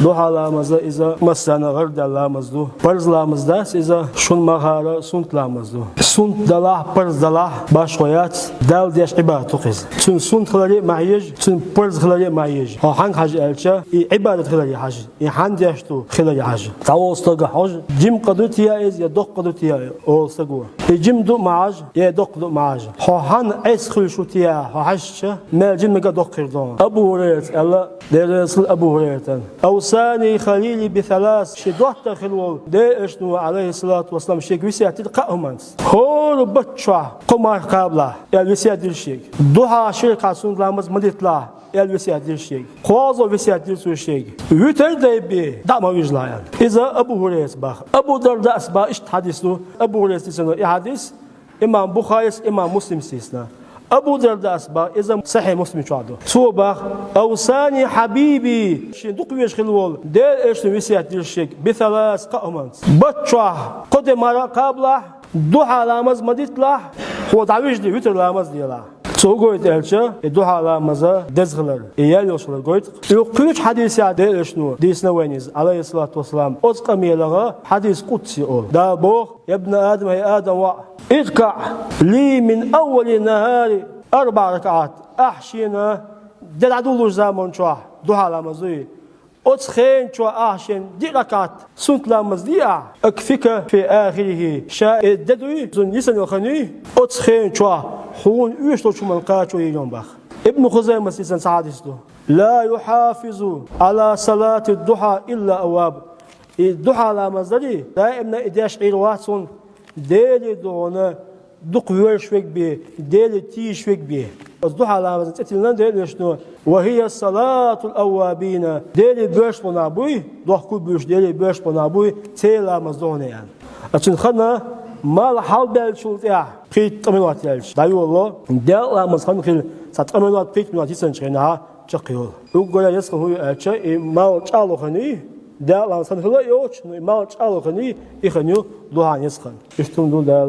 duhalarımızda iza masana gırdalarımızda parzlarımızda iza şun mahara suntlarımızda suntdalah parzdalah baş koyat dal diyaş ibadet kız tün suntları ma'yij tün parzları ma'yij hang haj elçe ibadet kılari haj han diyaştu kılari haj tavostga haj jim qadutiya iz ya doq qadutiya olsagu jim du ma'aj ya doq du ma'aj han es khulshutiya haj ما جنك دقر دون أبو هريرة الله درسل أبو هريرة أوصاني خليلي بثلاث شدوحت خلول ده إشنو عليه الصلاة والسلام شيء وسيات القهمانس هو بتشوا قمار قابله الوسيات الشيء دوها شرك عصون لامز مدتلا الوسيات الشيء خوازو وسيات الشيء يتر دبي دام وجلايا إذا أبو هريرة باخ أبو درداء أسبا إشت حديثه أبو هريرة سنة حديث إمام بخاري إمام مسلم سيسنا أبو درداء أسبا إذا صحيح مسلم شعده صوبة أوصاني حبيبي شندق ويشخلول دير إيش نويسيات دير الشيك بثلاث قائمات بتشوا قد مرة قبله دوحة لامز مديتله هو دعويش دي ويتر لامز ديلا سوغويت إلشة دوحة لامزة دزغلر إيال يوصل قويت يقولش حديثات دير إيش نو ديسنا وينيز عليه الصلاة والسلام أزقمي لغا حديث قدسي أول دا بوخ يا ابن آدم هي آدم اركع لي من أول النهار 4 ركعات أحشينا دل عدول زمان شواه دوها لامزوي أتخين شو أحشين دي ركعات سنت لامزديع أكفيك في آخره شاء الددوي زن يسن وخنوي أتخين شو حون يشتو شو من قاتشو يوم بخ ابن خزيمة سيسن سعادسته لا يحافظ على صلاة الضحى إلا أواب الضحى لامزدي دائما إداش عيرواتون ديلي دونا دق ويرشوك بي ديلي تيشوك بي الضحى لامز تتلنا ديلي شنو وهي صلاة الأوابين ديلي بيرش بنابوي ضحكو بيرش ديلي بيرش بنابوي تيلا مزدوني يعني أتن خنا مال حال بالشولت يا قيت أمينوات يالش دايو الله ديل لامز خنا خيل سات أمينوات قيت منوات يسنشينها تقيول وقولا يسخن هو أتشا مال تشالو خني ده لان سنخلا يوش ما تشالو خني يخنيو دوها يسخن يشتون دول ده